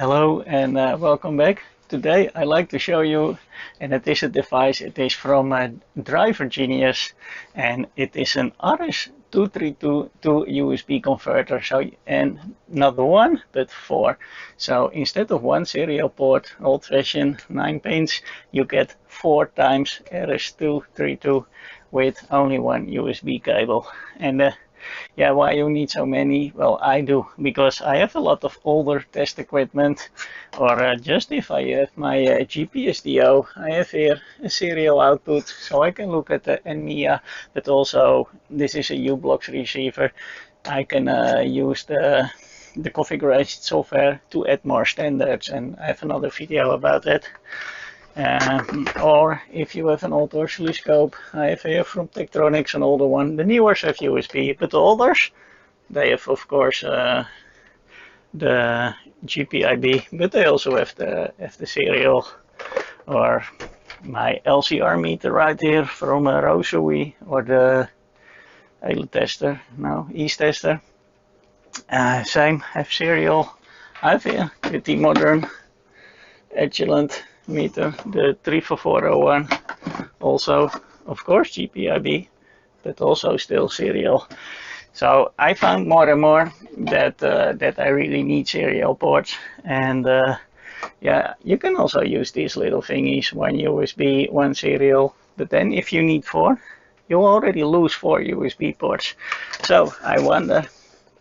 Hello and welcome back. Today I like to show you, and it is a device. It is from DriverGenius, and it is an RS-232 to USB converter. So, and not one but four. So instead of one serial port, old-fashioned 9 pins, you get 4 times RS-232 with only one USB cable. And yeah, why you need so many? Well, I do, because I have a lot of older test equipment, or just if I have my GPSDO, I have here a serial output, so I can look at the NMIA, but also this is a U-Blocks receiver. I can use the configuration software to add more standards, and I have another video about that. Or if you have an old oscilloscope, I have here from Tektronix an older one. The newers have USB, but the olders, they have of course the GPIB, but they also have the serial. Or my LCR meter right here from Rosui, or the ALE tester, no, East tester. Same, have serial. I have here pretty modern, excellent meter, the 34401, also of course GPIB, but also still serial. So I found more and more that that I really need serial ports, and yeah, you can also use these little thingies, one USB, one serial, but then if you need 4, you'll already lose 4 USB ports. So I wonder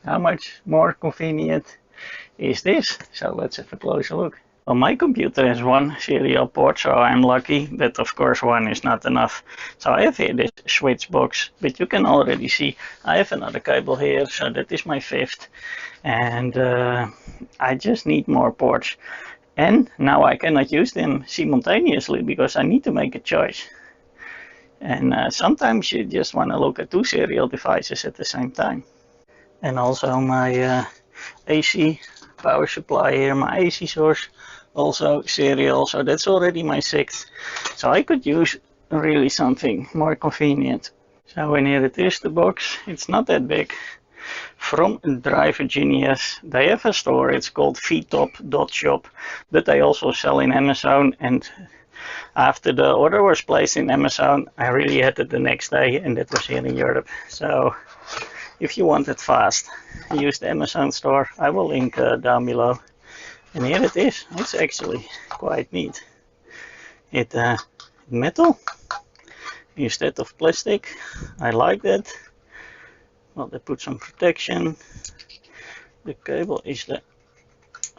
how much more convenient is this? So let's have a closer look. Well, my computer has 1 serial port, so I'm lucky, but of course 1 is not enough. So I have here this switch box, but you can already see I have another cable here, so that is my 5th. And I just need more ports. And now I cannot use them simultaneously because I need to make a choice. And sometimes you just want to look at 2 serial devices at the same time. And also my AC power supply here, my AC source, also serial, so that's already my 6th. So I could use really something more convenient. So in here it is, the box. It's not that big. From DriverGenius, they have a store, it's called vtop.shop, but they also sell in Amazon. And after the order was placed in Amazon, I really had it the next day, and that was here in Europe. So if you want it fast, use the Amazon store. I will link down below. And here it is. It's actually quite neat. It's metal instead of plastic. I like that. Well, they put some protection. The cable is the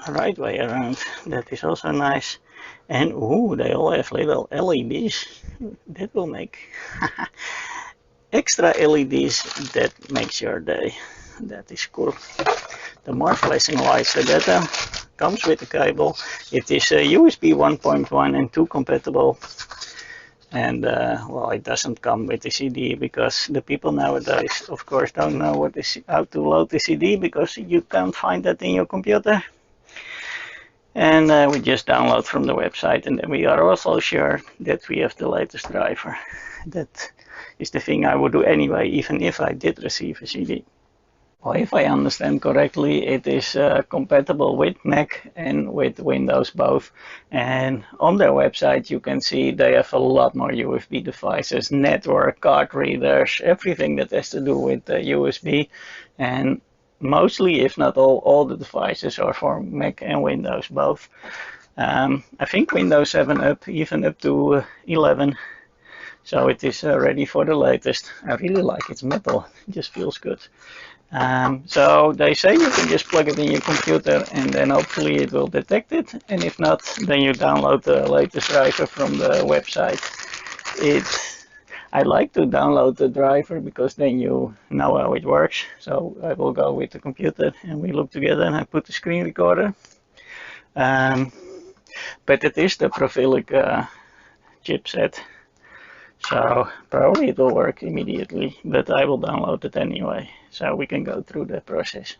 right way around. That is also nice. And ooh, they all have little LEDs. That will make extra LEDs. That makes your day. That is cool. The more flashing lights, the better. Comes with the cable. It is USB 1.1 and 2 compatible. And well, it doesn't come with the CD, because the people nowadays of course don't know how to load the CD, because you can't find that in your computer. And we just download from the website, and then we are also sure that we have the latest driver. That is the thing I would do anyway, even if I did receive a CD. Well, if I understand correctly, it is compatible with Mac and with Windows both. And on their website you can see they have a lot more USB devices, network, card readers, everything that has to do with USB. And mostly, if not all the devices are for Mac and Windows both. I think Windows 7 up, even up to 11. So it is ready for the latest. I really like its metal, it just feels good. So they say you can just plug it in your computer, and then hopefully it will detect it. And if not, then you download the latest driver from the website. I like to download the driver because then you know how it works. So I will go with the computer and we look together, and I put the screen recorder. But it is the Profilic chipset. So probably it will work immediately, but I will download it anyway, so we can go through the process.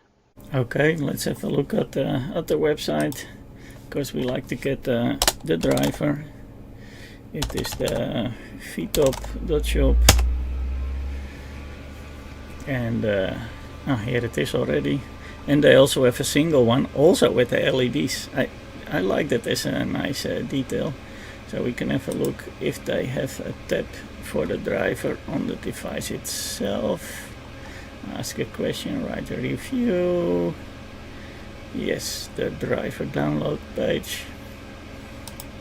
Okay, let's have a look at the website, because we like to get the driver. It is the vtop.shop, and here it is already. And they also have a single one, also with the LEDs. I like that as a nice detail. So we can have a look if they have a tab for the driver on the device itself. Ask a question, write a review. Yes, the driver download page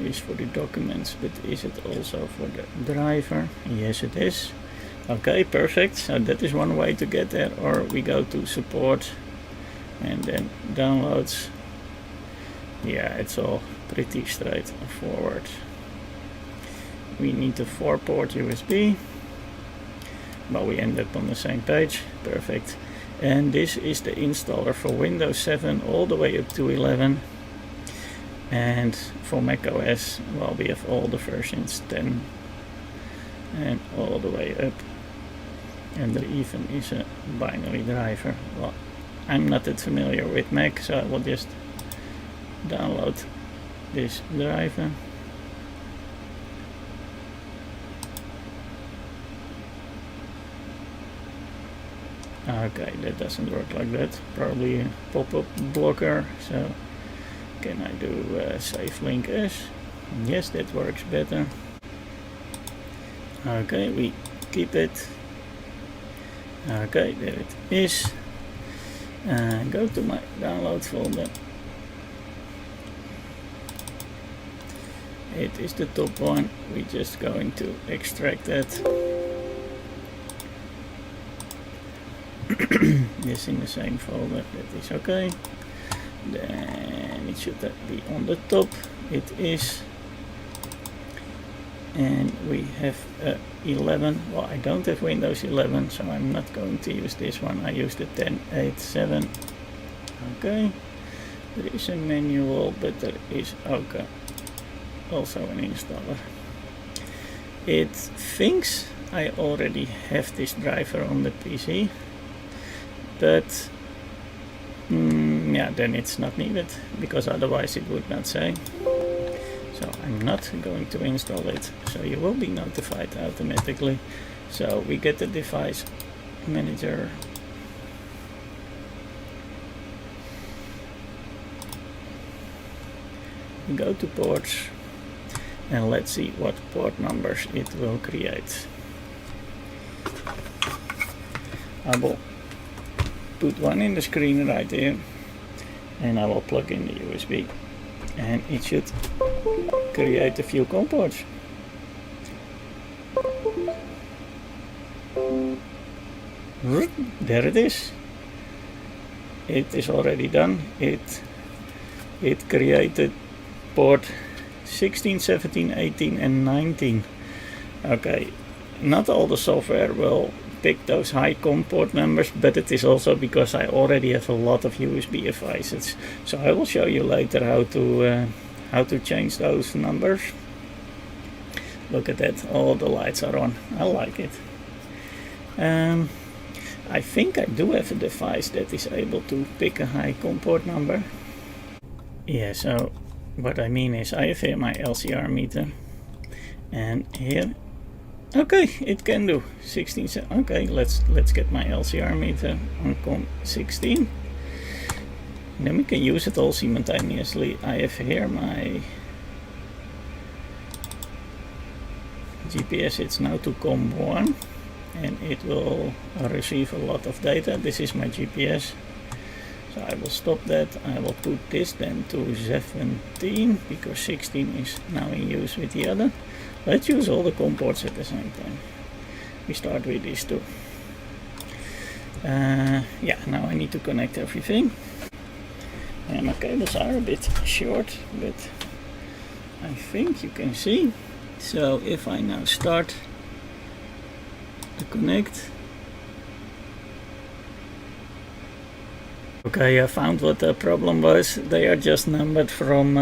is for the documents, but is it also for the driver? Yes, it is. Okay, perfect. So that is one way to get there, or we go to support and then downloads. Yeah, it's all pretty straightforward. We need a 4-port USB, but we end up on the same page. Perfect. And this is the installer for Windows 7 all the way up to 11. And for Mac OS, well, we have all the versions 10 and all the way up. And there even is a binary driver. Well, I'm not that familiar with Mac, so I will just download this driver. Okay, that doesn't work like that. Probably a pop-up blocker. So can I do save link as? Yes, that works better. Okay, we keep it. Okay, there it is. Go to my download folder. It is the top one. We're just going to extract that. This in the same folder. That is okay. Then it should be on the top. It is. And we have 11. Well, I don't have Windows 11, so I'm not going to use this one. I use the 10.8.7. Okay. There is a manual, but there is okay. Also an installer. It thinks I already have this driver on the PC, but yeah, then it's not needed, because otherwise it would not say. So I'm not going to install it, so you will be notified automatically. So we get the device manager. We go to ports, and let's see what port numbers it will create. I will put one in the screen right here, and I will plug in the USB, and it should create a few COM ports. There it is. It is already done. It created port 16, 17, 18 and 19. Okay, not all the software will pick those high COM port numbers, but it is also because I already have a lot of USB devices. So I will show you later how to change those numbers. Look at that, all the lights are on. I like it. I think I do have a device that is able to pick a high COM port number. Yeah, so what I mean is I have here my LCR meter, and here, okay, it can do 16. Okay, let's get my LCR meter on COM 16. Then we can use it all simultaneously. I have here my GPS. It's now to COM 1, and it will receive a lot of data. This is my GPS. So I will stop that. I will put this then to 17, because 16 is now in use with the other. Let's use all the COM ports at the same time. We start with these two. Yeah, now I need to connect everything. And my cables are a bit short, but I think you can see. So if I now start to connect. Okay, I found what the problem was. They are just numbered from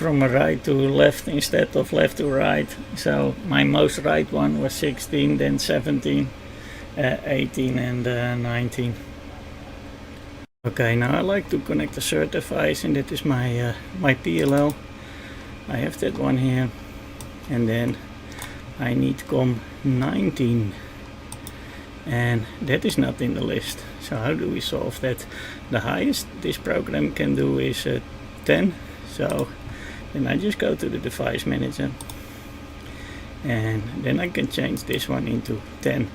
right to left instead of left to right. So my most right one was 16, then 17, 18 and 19. Okay, now I like to connect the third device, and that is my my PLL. I have that one here, and then I need COM 19. and that is not in the list. So how do we solve that? The highest this program can do is 10. So then I just go to the device manager, and then I can change this one into 10,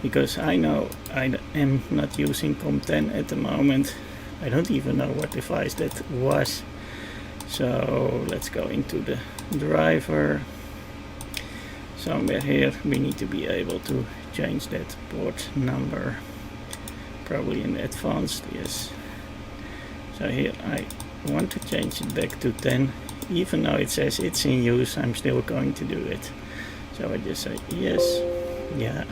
because I know I am not using COM10 at the moment. I don't even know what device that was. So let's go into the driver. Somewhere here we need to be able to change that port number, probably in advanced, yes. So here I want to change it back to 10. Even though it says it's in use, I'm still going to do it. So I just say yes, yeah.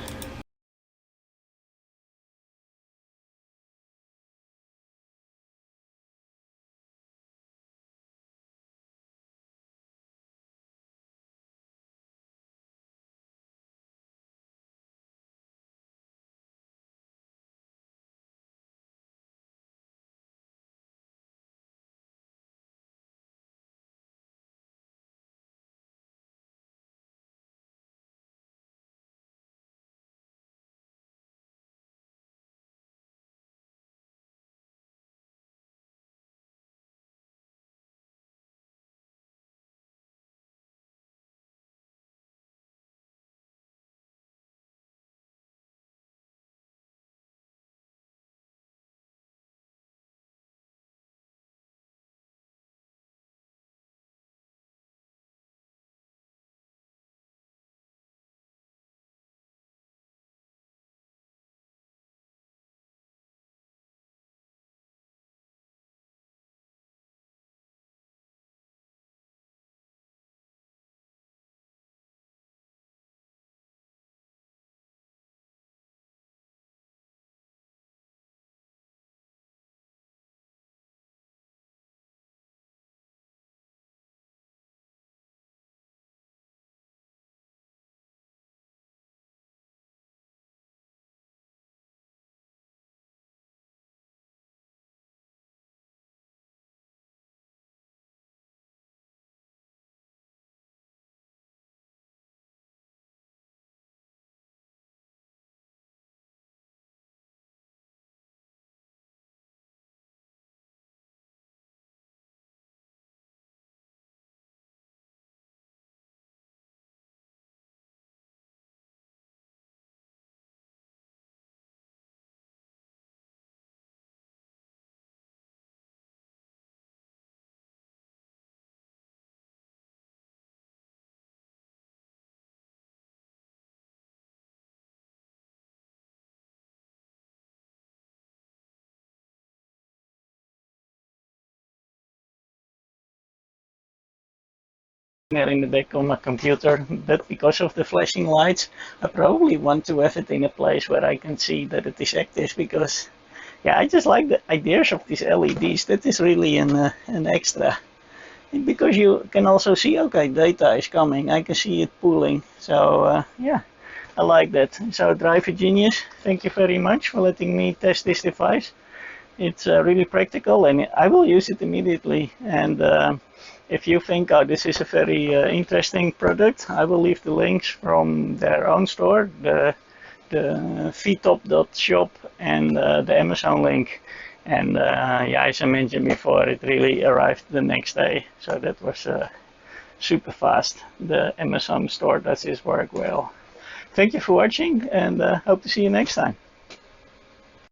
There in the back of my computer, but because of the flashing lights, I probably want to have it in a place where I can see that it is active, because yeah, I just like the ideas of these LEDs. That is really an extra, because you can also see, okay, data is coming, I can see it pulling. So yeah, I like that. So DriverGenius, thank you very much for letting me test this device. It's really practical, and I will use it immediately. And if you think, oh, this is a very interesting product, I will leave the links from their own store, the vtop.shop and the Amazon link. And yeah, as I mentioned before, it really arrived the next day. So that was super fast. The Amazon store does this work well. Thank you for watching, and hope to see you next time.